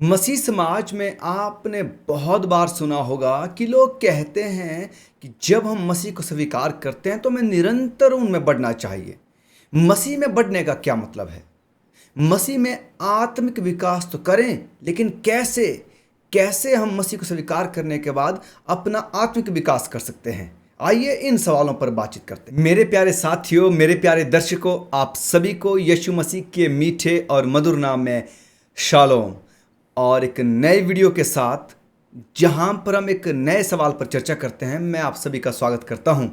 मसीह समाज में आपने बहुत बार सुना होगा कि लोग कहते हैं कि जब हम मसीह को स्वीकार करते हैं तो हमें निरंतर उनमें बढ़ना चाहिए। मसीह में बढ़ने का क्या मतलब है? मसीह में आत्मिक विकास तो करें, लेकिन कैसे? कैसे हम मसीह को स्वीकार करने के बाद अपना आत्मिक विकास कर सकते हैं? आइए इन सवालों पर बातचीत करते हैं। मेरे प्यारे साथियों, मेरे प्यारे दर्शकों, आप सभी को यीशु मसीह के मीठे और मधुर नाम में शालोम। और एक नए वीडियो के साथ जहां पर हम एक नए सवाल पर चर्चा करते हैं, मैं आप सभी का स्वागत करता हूं।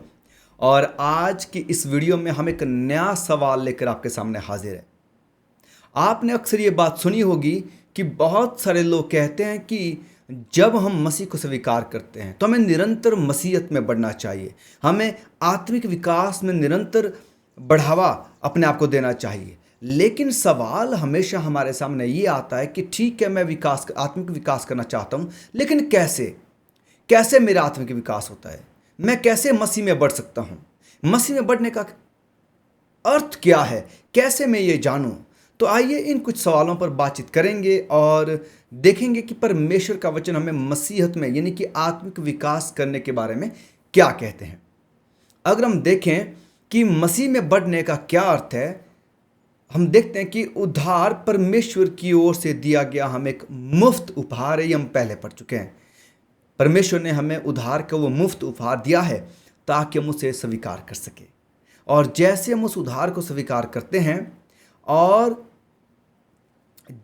और आज की इस वीडियो में हम एक नया सवाल लेकर आपके सामने हाजिर हैं। आपने अक्सर ये बात सुनी होगी कि बहुत सारे लोग कहते हैं कि जब हम मसीह को स्वीकार करते हैं तो हमें निरंतर मसीहत में बढ़ना चाहिए, हमें आत्मिक विकास में निरंतर बढ़ावा अपने आप को देना चाहिए। लेकिन सवाल हमेशा हमारे सामने ये आता है कि ठीक है, मैं आत्मिक विकास करना चाहता हूँ, लेकिन कैसे? कैसे मेरा आत्मिक विकास होता है? मैं कैसे मसीह में बढ़ सकता हूँ? मसीह में बढ़ने का अर्थ क्या है? कैसे मैं ये जानूं? तो आइए इन कुछ सवालों पर बातचीत करेंगे और देखेंगे कि परमेश्वर का वचन हमें मसीहत में यानी कि आत्मिक विकास करने के बारे में क्या कहते हैं। अगर हम देखें कि मसीह में बढ़ने का क्या अर्थ है, हम देखते हैं कि उद्धार परमेश्वर की ओर से दिया गया हमें एक मुफ्त उपहार है। ये हम पहले पढ़ चुके हैं। परमेश्वर ने हमें उद्धार का वो मुफ्त उपहार दिया है ताकि हम उसे स्वीकार कर सके। और जैसे हम उस उद्धार को स्वीकार करते हैं और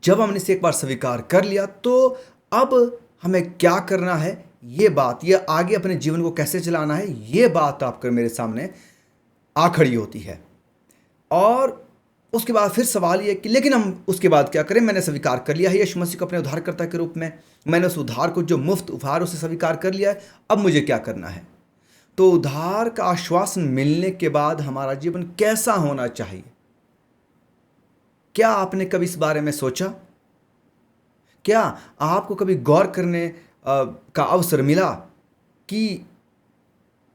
जब हमने इसे एक बार स्वीकार कर लिया, तो अब हमें क्या करना है, ये बात, ये आगे अपने जीवन को कैसे चलाना है, ये बात आपकर मेरे सामने आ खड़ी होती है। और उसके बाद फिर सवाल ये कि लेकिन हम उसके बाद क्या करें? मैंने स्वीकार कर लिया है यीशु मसीह को अपने उद्धारकर्ता के रूप में, मैंने उस उद्धार को, जो मुफ्त उपहार, उसे स्वीकार कर लिया है। अब मुझे क्या करना है? तो उद्धार का आश्वासन मिलने के बाद हमारा जीवन कैसा होना चाहिए? क्या आपने कभी इस बारे में सोचा? क्या आपको कभी गौर करने का अवसर मिला कि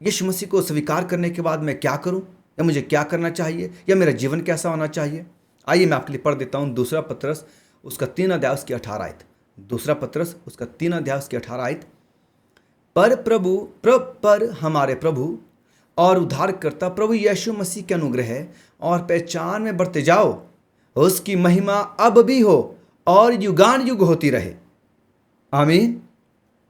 यीशु मसीह को स्वीकार करने के बाद मैं क्या करूं, या मुझे क्या करना चाहिए, या मेरा जीवन कैसा होना चाहिए? आइए मैं आपके लिए पढ़ देता हूं दूसरा पतरस उसका 3 अध्याय उसकी 18 आयत। दूसरा पतरस उसका 3 अध्याय उसकी 18 आयत। पर हमारे प्रभु और उद्धारकर्ता प्रभु यीशु मसीह के अनुग्रह और पहचान में बढ़ते जाओ, उसकी महिमा अब भी हो और युगान युग होती रहे। आमीन।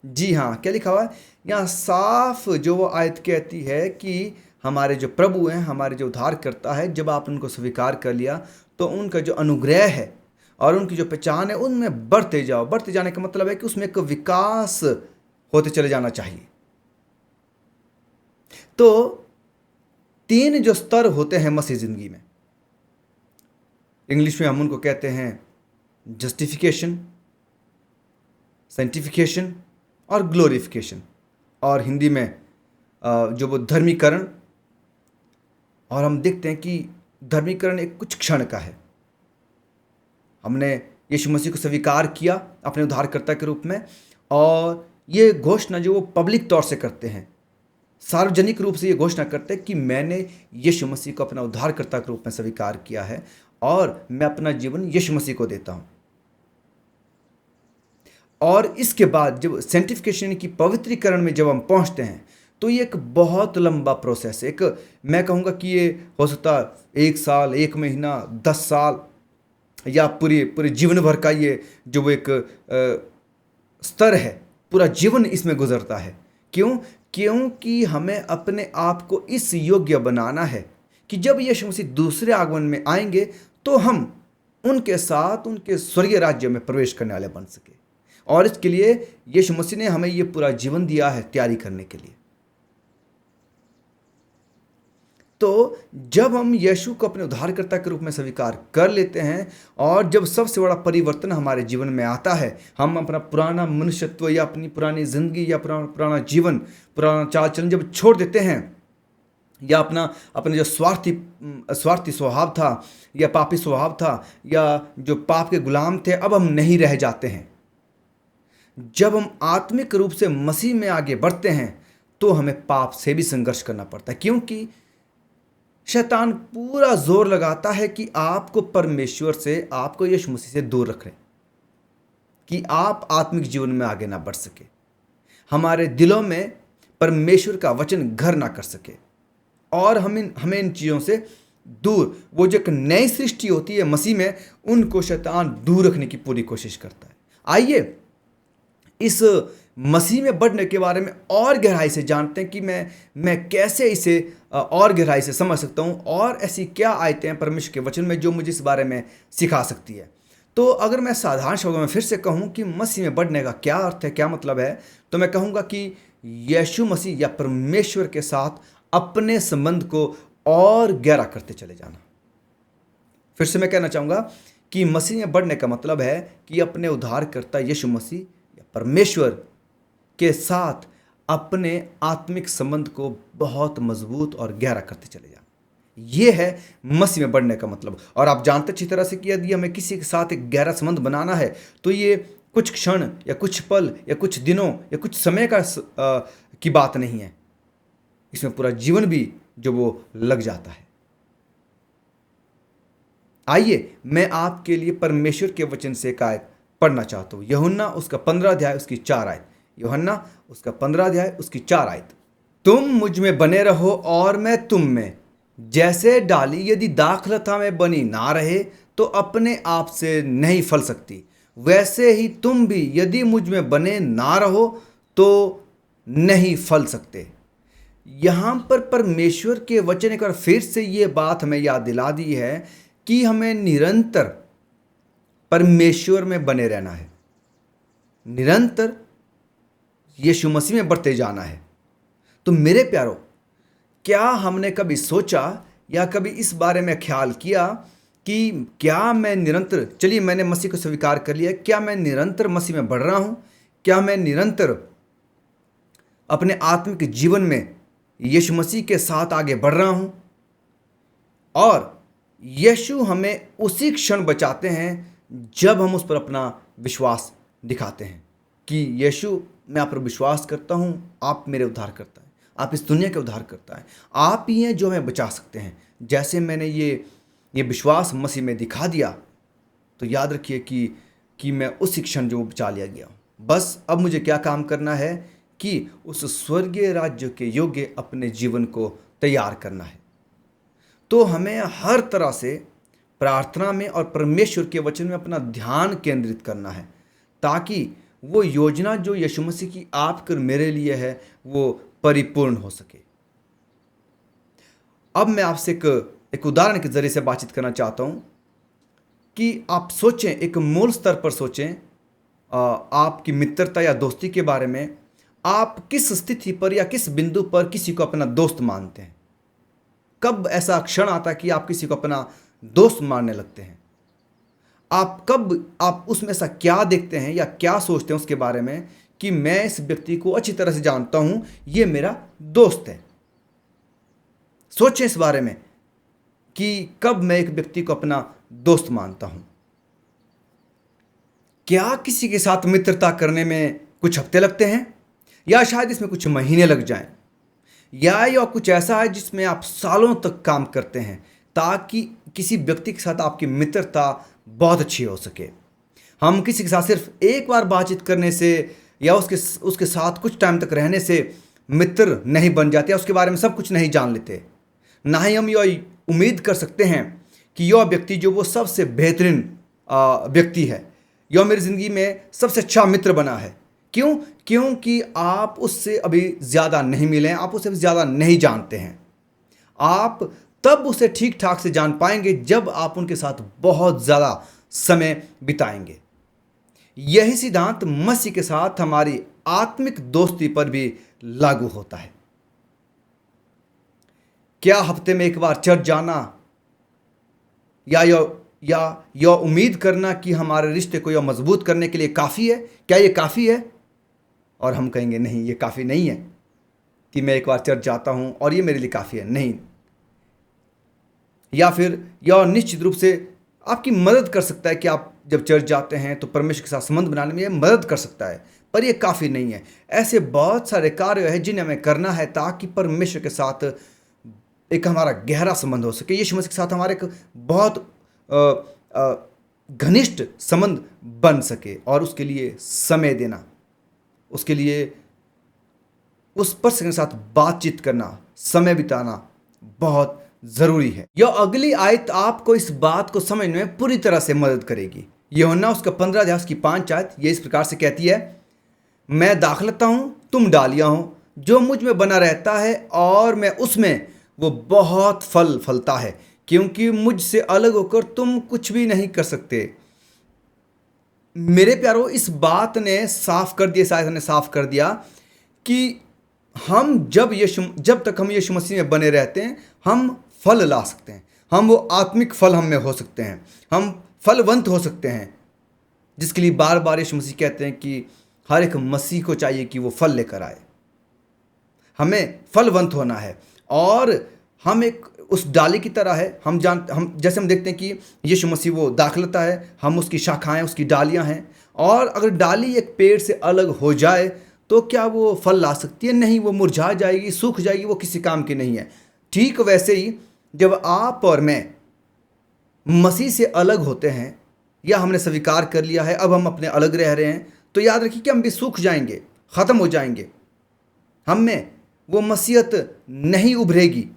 जी हाँ, क्या लिखा हुआ है यहाँ? साफ जो वो आयत कहती है कि हमारे जो प्रभु हैं, हमारे जो उद्धार करता है, जब आप उनको स्वीकार कर लिया तो उनका जो अनुग्रह है और उनकी जो पहचान है, उनमें बढ़ते जाओ। बढ़ते जाने का मतलब है कि उसमें एक विकास होते चले जाना चाहिए। तो 3 जो स्तर होते हैं मसीह जिंदगी में, इंग्लिश में हम उनको कहते हैं जस्टिफिकेशन, सेंटिफिकेशन और ग्लोरिफिकेशन, और हिंदी में जो वो धर्मीकरण। और हम देखते हैं कि धर्मीकरण एक कुछ क्षण का है। हमने यीशु मसीह को स्वीकार किया अपने उद्धारकर्ता के रूप में, और ये घोषणा जो वो पब्लिक तौर से करते हैं, सार्वजनिक रूप से ये घोषणा करते हैं कि मैंने यीशु मसीह को अपना उद्धारकर्ता के रूप में स्वीकार किया है और मैं अपना जीवन यीशु मसीह को देता हूँ। और इसके बाद जब सेंटिफिकेशन की पवित्रीकरण में जब हम पहुँचते हैं, तो ये एक बहुत लंबा प्रोसेस है। एक, मैं कहूँगा कि ये हो सकता 1 साल, 1 महीना, 10 साल, या पूरे पूरे जीवन भर का ये जो वो एक स्तर है, पूरा जीवन इसमें गुजरता है। क्यों? क्योंकि हमें अपने आप को इस योग्य बनाना है कि जब यीशु मसीह दूसरे आगमन में आएंगे तो हम उनके साथ उनके स्वर्गीय राज्य में प्रवेश करने वाले बन सके। और इसके लिए यीशु मसीह ने हमें ये पूरा जीवन दिया है तैयारी करने के लिए। तो जब हम यीशु को अपने उद्धारकर्ता के रूप में स्वीकार कर लेते हैं, और जब सबसे बड़ा परिवर्तन हमारे जीवन में आता है, हम अपना पुराना मनुष्यत्व या अपनी पुरानी जिंदगी या पुराना जीवन, पुराना चाल चलन जब छोड़ देते हैं, या अपने जो स्वार्थी स्वभाव था, या पापी स्वभाव था, या जो पाप के गुलाम थे, अब हम नहीं रह जाते हैं। जब हम आत्मिक रूप से मसीह में आगे बढ़ते हैं तो हमें पाप से भी संघर्ष करना पड़ता है, क्योंकि शैतान पूरा जोर लगाता है कि आपको परमेश्वर से, आपको यीशु मसीह से दूर रखें। कि आप आत्मिक जीवन में आगे ना बढ़ सके, हमारे दिलों में परमेश्वर का वचन घर ना कर सके, और हमें इन चीज़ों से दूर, वो जो एक नई सृष्टि होती है मसीह में, उनको शैतान दूर रखने की पूरी कोशिश करता है। आइए इस मसीह में बढ़ने के बारे में और गहराई से जानते हैं कि मैं कैसे इसे और गहराई से समझ सकता हूँ, और ऐसी क्या आयतें हैं परमेश्वर के वचन में जो मुझे इस बारे में सिखा सकती है। तो अगर मैं साधारण शब्दों में फिर से कहूँ कि मसीह में बढ़ने का क्या अर्थ है, क्या मतलब है, तो मैं कहूँगा कि यीशु मसीह या परमेश्वर के साथ अपने संबंध को और गहरा करते चले जाना। फिर से मैं कहना चाहूँगा कि मसीह में बढ़ने का मतलब है कि अपने उद्धारकर्ता यीशु मसीह या परमेश्वर के साथ अपने आत्मिक संबंध को बहुत मजबूत और गहरा करते चले जाना। ये है मसीह में बढ़ने का मतलब। और आप जानते अच्छी तरह से कि यदि हमें किसी के साथ एक गहरा संबंध बनाना है तो ये कुछ क्षण या कुछ पल या कुछ दिनों या कुछ समय की बात नहीं है, इसमें पूरा जीवन भी जो वो लग जाता है। आइए मैं आपके लिए परमेश्वर के वचन से एक आयत पढ़ना चाहता हूँ। यूहन्ना उसका 15 अध्याय उसकी 4 आयत। यूहन्ना उसका 15 अध्याय उसकी 4 आयत। तुम मुझ में बने रहो और मैं तुम में, जैसे डाली यदि दाखलता में बनी ना रहे तो अपने आप से नहीं फल सकती, वैसे ही तुम भी यदि मुझ में बने ना रहो तो नहीं फल सकते। यहाँ पर परमेश्वर के वचन एक बार फिर से ये बात हमें याद दिला दी है कि हमें निरंतर परमेश्वर में बने रहना है, निरंतर यीशु मसीह में बढ़ते जाना है। तो मेरे प्यारो, क्या हमने कभी सोचा या कभी इस बारे में ख्याल किया कि क्या मैं निरंतर, चलिए मैंने मसीह को स्वीकार कर लिया, क्या मैं निरंतर मसीह में बढ़ रहा हूँ? क्या मैं निरंतर अपने आत्मिक जीवन में यीशु मसीह के साथ आगे बढ़ रहा हूँ? और यीशु हमें उसी क्षण बचाते हैं जब हम उस पर अपना विश्वास दिखाते हैं कि यीशु, मैं आप पर विश्वास करता हूँ, आप मेरे उद्धार करता है, आप इस दुनिया के उद्धार करता है, आप ही हैं जो हमें बचा सकते हैं। जैसे मैंने ये विश्वास मसीह में दिखा दिया तो याद रखिए कि मैं उसी क्षण जो बचा लिया गया हूँ। बस अब मुझे क्या काम करना है कि उस स्वर्गीय राज्य के योग्य अपने जीवन को तैयार करना है। तो हमें हर तरह से प्रार्थना में और परमेश्वर के वचन में अपना ध्यान केंद्रित करना है ताकि वो योजना जो यीशु मसीह की आपके और मेरे लिए है वो परिपूर्ण हो सके। अब मैं आपसे एक उदाहरण के जरिए से बातचीत करना चाहता हूँ कि आप सोचें, एक मूल स्तर पर सोचें, आपकी मित्रता या दोस्ती के बारे में। आप किस स्थिति पर या किस बिंदु पर किसी को अपना दोस्त मानते हैं? कब ऐसा क्षण आता है कि आप किसी को अपना दोस्त मानने लगते हैं? आप उसमें ऐसा क्या देखते हैं या क्या सोचते हैं उसके बारे में कि मैं इस व्यक्ति को अच्छी तरह से जानता हूं, ये मेरा दोस्त है? सोचें इस बारे में कि कब मैं एक व्यक्ति को अपना दोस्त मानता हूं। क्या किसी के साथ मित्रता करने में कुछ हफ्ते लगते हैं या शायद इसमें कुछ महीने लग जाएं, या कुछ ऐसा है जिसमें आप सालों तक काम करते हैं ताकि किसी व्यक्ति के साथ आपकी मित्रता बहुत अच्छी हो सके। हम किसी के साथ सिर्फ एक बार बातचीत करने से या उसके साथ कुछ टाइम तक रहने से मित्र नहीं बन जाते, उसके बारे में सब कुछ नहीं जान लेते। ना ही हम यह उम्मीद कर सकते हैं कि यह व्यक्ति जो वो सबसे बेहतरीन व्यक्ति है, यह मेरी ज़िंदगी में सबसे अच्छा मित्र बना है। क्यों? क्योंकि आप उससे अभी ज़्यादा नहीं मिले हैं, आप उसे ज़्यादा नहीं जानते हैं। आप तब उसे ठीक ठाक से जान पाएंगे जब आप उनके साथ बहुत ज़्यादा समय बिताएंगे। यही सिद्धांत मसीह के साथ हमारी आत्मिक दोस्ती पर भी लागू होता है। क्या हफ्ते में एक बार चर्च जाना या उम्मीद करना कि हमारे रिश्ते को यह मजबूत करने के लिए काफ़ी है? क्या ये काफ़ी है? और हम कहेंगे नहीं, ये काफ़ी नहीं है कि मैं एक बार चर्च जाता हूं और ये मेरे लिए काफ़ी है। नहीं। या फिर यह निश्चित रूप से आपकी मदद कर सकता है कि आप जब चर्च जाते हैं तो परमेश्वर के साथ संबंध बनाने में यह मदद कर सकता है, पर यह काफ़ी नहीं है। ऐसे बहुत सारे कार्य हैं जिन्हें हमें करना है ताकि परमेश्वर के साथ एक हमारा गहरा संबंध हो सके, यीशु मसीह के साथ हमारे एक बहुत घनिष्ठ संबंध बन सके, और उसके लिए समय देना, उसके लिए उस पर्सन के साथ बातचीत करना, समय बिताना बहुत ज़रूरी है। यह अगली आयत आपको इस बात को समझने में पूरी तरह से मदद करेगी। यूहन्ना उसका 15 अध्याय की 5 आयत ये इस प्रकार से कहती है, मैं दाखलता हूँ, तुम डालियाँ हो, जो मुझ में बना रहता है और मैं उसमें, वो बहुत फल फलता है, क्योंकि मुझसे अलग होकर तुम कुछ भी नहीं कर सकते। मेरे प्यारो, इस बात ने साफ कर दिया, शायद ने साफ कर दिया कि हम जब तक हम यीशु मसीह में बने रहते हैं, हम फल ला सकते हैं। हम वो आत्मिक फल हम में हो सकते हैं, हम फलवंत हो सकते हैं, जिसके लिए बार बार यीशु मसीह कहते हैं कि हर एक मसीह को चाहिए कि वो फल लेकर आए। हमें फलवंत होना है, और हम एक उस डाली की तरह है। हम जैसे हम देखते हैं कि यीशु मसीह वो दाखलता है, हम उसकी शाखाएं, उसकी डालियां हैं, और अगर डाली एक पेड़ से अलग हो जाए तो क्या वो फल ला सकती है? नहीं, वो मुरझा जाएगी, सूख जाएगी, वो किसी काम की नहीं है। ठीक वैसे ही जब आप और मैं मसीह से अलग होते हैं, या हमने स्वीकार कर लिया है अब हम अपने अलग रह रहे हैं, तो याद रखिए कि हम भी सूख जाएंगे, ख़त्म हो जाएंगे। हम में वो मसीहत नहीं उभरेगी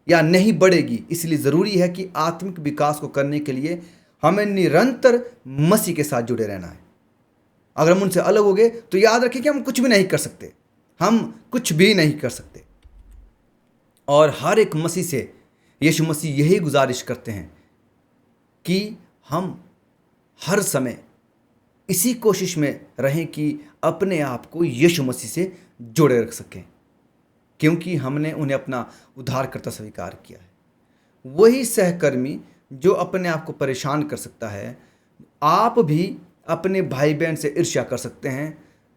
या नहीं बढ़ेगी। इसलिए ज़रूरी है कि आत्मिक विकास को करने के लिए हमें निरंतर मसीह के साथ जुड़े रहना है। अगर हम उनसे अलग हो गए तो याद रखिए कि हम कुछ भी नहीं कर सकते, हम कुछ भी नहीं कर सकते। और हर एक मसीह से यीशु मसीह यही गुजारिश करते हैं कि हम हर समय इसी कोशिश में रहें कि अपने आप को यीशु मसीह से जोड़े रख सकें, क्योंकि हमने उन्हें अपना उद्धारकर्ता स्वीकार किया है। वही सहकर्मी जो अपने आप को परेशान कर सकता है, आप भी अपने भाई बहन से ईर्ष्या कर सकते हैं।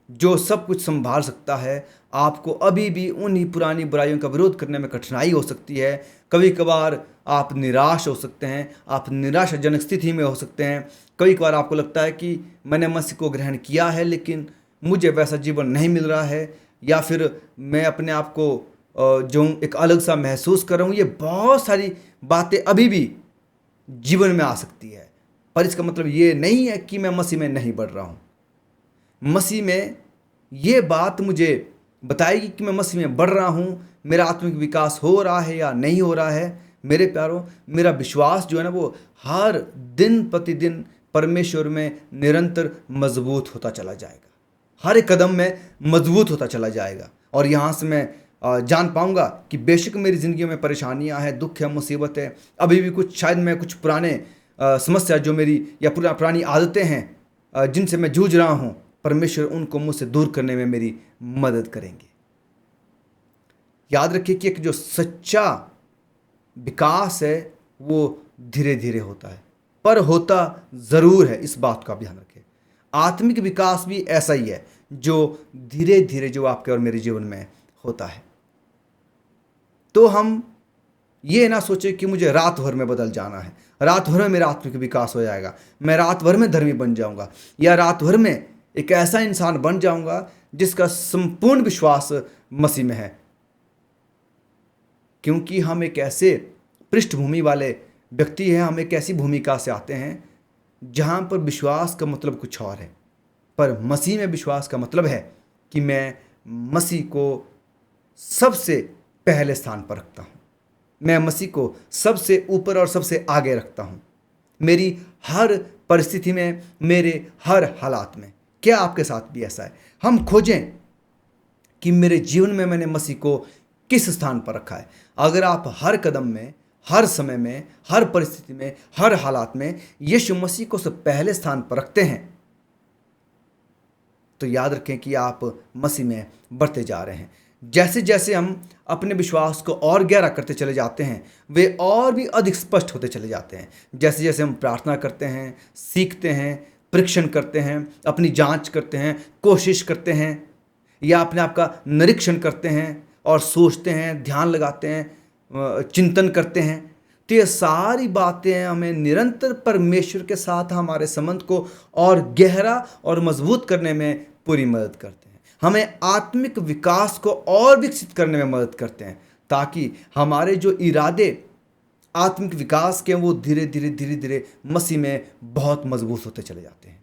जो सब कुछ संभाल सकता है, आपको अभी भी उन्हीं पुरानी बुराइयों का विरोध करने में कठिनाई हो सकती है। कभी कभार आप निराश हो सकते हैं, आप निराशाजनक स्थिति में हो सकते हैं। कभी कभार आपको लगता है कि मैंने मसीह को ग्रहण किया है लेकिन मुझे वैसा जीवन नहीं मिल रहा है, या फिर मैं अपने आप को जो एक अलग सा महसूस कर रहा हूँ। ये बहुत सारी बातें अभी भी जीवन में आ सकती है, पर इसका मतलब ये नहीं है कि मैं मसीह में नहीं बढ़ रहा हूँ। मसीह में ये बात मुझे बताएगी कि मैं मसीह में बढ़ रहा हूँ, मेरा आत्मिक विकास हो रहा है या नहीं हो रहा है। मेरे प्यारों, मेरा विश्वास जो है ना, वो हर दिन प्रतिदिन परमेश्वर में निरंतर मजबूत होता चला जाएगा, हर एक कदम में मजबूत होता चला जाएगा। और यहाँ से मैं जान पाऊंगा कि बेशक मेरी ज़िंदगी में परेशानियाँ हैं, दुख है, मुसीबत है, अभी भी कुछ शायद मैं कुछ पुराने समस्या जो मेरी या पुरानी आदतें हैं जिनसे मैं जूझ रहा हूँ, परमेश्वर उनको मुझसे दूर करने में मेरी मदद करेंगे। याद रखिए कि एक जो सच्चा विकास है वो धीरे धीरे होता है, पर होता ज़रूर है। इस बात का ध्यान रखें। आत्मिक विकास भी ऐसा ही है जो धीरे धीरे जो आपके और मेरे जीवन में होता है। तो हम ये ना सोचे कि मुझे रात भर में बदल जाना है, रात भर में मेरा आत्मिक विकास हो जाएगा, मैं रात भर में धर्मी बन जाऊंगा, या रात भर में एक ऐसा इंसान बन जाऊंगा जिसका संपूर्ण विश्वास मसीह में है। क्योंकि हम एक ऐसे पृष्ठभूमि वाले व्यक्ति हैं, हम एक ऐसी भूमिका से आते हैं जहाँ पर विश्वास का मतलब कुछ और है, पर मसीह में विश्वास का मतलब है कि मैं मसीह को सबसे पहले स्थान पर रखता हूँ, मैं मसीह को सबसे ऊपर और सबसे आगे रखता हूँ, मेरी हर परिस्थिति में, मेरे हर हालात में। क्या आपके साथ भी ऐसा है? हम खोजें कि मेरे जीवन में मैंने मसीह को किस स्थान पर रखा है। अगर आप हर कदम में, हर समय में, हर परिस्थिति में, हर हालात में यीशु मसीह को सब पहले स्थान पर रखते हैं, तो याद रखें कि आप मसीह में बढ़ते जा रहे हैं। जैसे जैसे हम अपने विश्वास को और गहरा करते चले जाते हैं, वे और भी अधिक स्पष्ट होते चले जाते हैं। जैसे जैसे हम प्रार्थना करते हैं, सीखते हैं, परीक्षण करते हैं, अपनी जांच करते हैं, कोशिश करते हैं, या अपने आप का निरीक्षण करते हैं और सोचते हैं, ध्यान लगाते हैं, चिंतन करते हैं, तो ये सारी बातें हमें निरंतर परमेश्वर के साथ हमारे संबंध को और गहरा और मजबूत करने में पूरी मदद करते हैं। हमें आत्मिक विकास को और विकसित करने में मदद करते हैं, ताकि हमारे जो इरादे आत्मिक विकास के वो धीरे धीरे धीरे धीरे मसीह में बहुत मजबूत होते चले जाते हैं।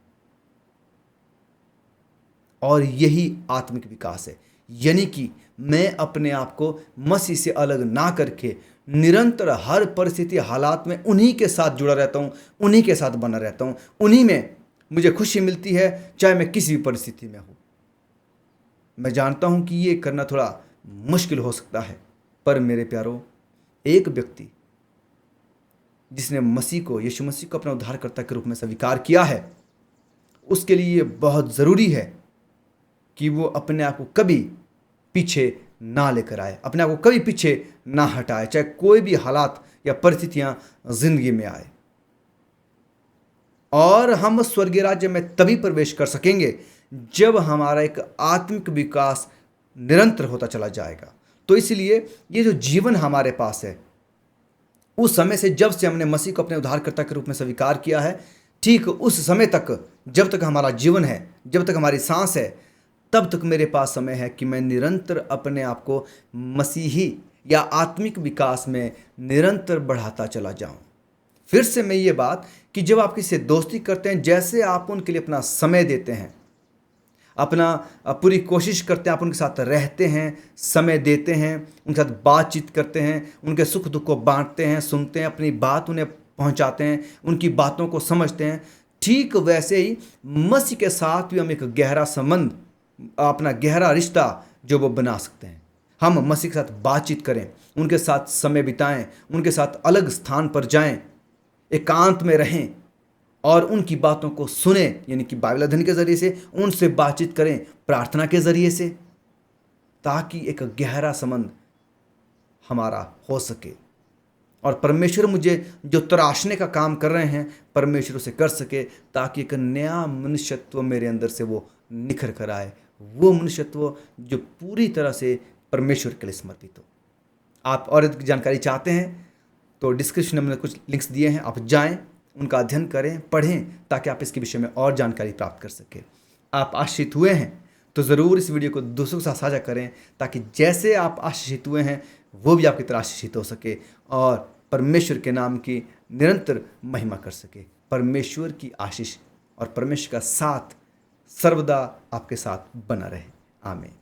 और यही आत्मिक विकास है, यानी कि मैं अपने आप को मसीह से अलग ना करके निरंतर हर परिस्थिति हालात में उन्हीं के साथ जुड़ा रहता हूँ, उन्हीं के साथ बना रहता हूँ, उन्हीं में मुझे खुशी मिलती है, चाहे मैं किसी भी परिस्थिति में हूँ। मैं जानता हूँ कि ये करना थोड़ा मुश्किल हो सकता है, पर मेरे प्यारो, एक व्यक्ति जिसने मसीह को, यीशु मसीह को अपना उद्धारकर्ता के रूप में स्वीकार किया है, उसके लिए बहुत ज़रूरी है कि वो अपने आप को कभी पीछे ना लेकर आए, अपने आप को कभी पीछे ना हटाए, चाहे कोई भी हालात या परिस्थितियां जिंदगी में आए। और हम स्वर्गीय राज्य में तभी प्रवेश कर सकेंगे जब हमारा एक आत्मिक विकास निरंतर होता चला जाएगा। तो इसलिए ये जो जीवन हमारे पास है, उस समय से जब से हमने मसीह को अपने उद्धारकर्ता के रूप में स्वीकार किया है, ठीक उस समय तक, जब तक हमारा जीवन है, जब तक हमारी सांस है, तब तक मेरे पास समय है कि मैं निरंतर अपने आप को मसीही या आत्मिक विकास में निरंतर बढ़ाता चला जाऊं। फिर से मैं ये बात कि जब आप किसी से दोस्ती करते हैं, जैसे आप उनके लिए अपना समय देते हैं, अपना पूरी कोशिश करते हैं, आप उनके साथ रहते हैं, समय देते हैं, उनके साथ बातचीत करते हैं, उनके सुख दुख को बांटते हैं, सुनते हैं, अपनी बात उन्हें पहुंचाते हैं, उनकी बातों को समझते हैं, ठीक वैसे ही मसीह के साथ भी हम एक गहरा संबंध, अपना गहरा रिश्ता जो वो बना सकते हैं। हम मसीह के साथ बातचीत करें, उनके साथ समय बिताएं, उनके साथ अलग स्थान पर जाएं, एकांत में रहें और उनकी बातों को सुने, यानी कि बाइबल अध्ययन के जरिए से उनसे बातचीत करें, प्रार्थना के जरिए से, ताकि एक गहरा संबंध हमारा हो सके और परमेश्वर मुझे जो तराशने का काम कर रहे हैं, परमेश्वर उसे कर सके, ताकि एक नया मनुष्यत्व मेरे अंदर से वो निखर कर आए, वो मनुष्यत्व जो पूरी तरह से परमेश्वर के लिए समर्पित हो। आप और अधिक जानकारी चाहते हैं तो डिस्क्रिप्शन में मैंने कुछ लिंक्स दिए हैं, आप जाएं, उनका अध्ययन करें, पढ़ें, ताकि आप इसके विषय में और जानकारी प्राप्त कर सकें। आप आशीषित हुए हैं तो ज़रूर इस वीडियो को दूसरों के साथ साझा करें, ताकि जैसे आप आशीषित हुए हैं वो भी आपकी तरह आशीषित हो सके और परमेश्वर के नाम की निरंतर महिमा कर सके। परमेश्वर की आशीष और परमेश्वर का साथ सर्वदा आपके साथ बना रहे। आमीन।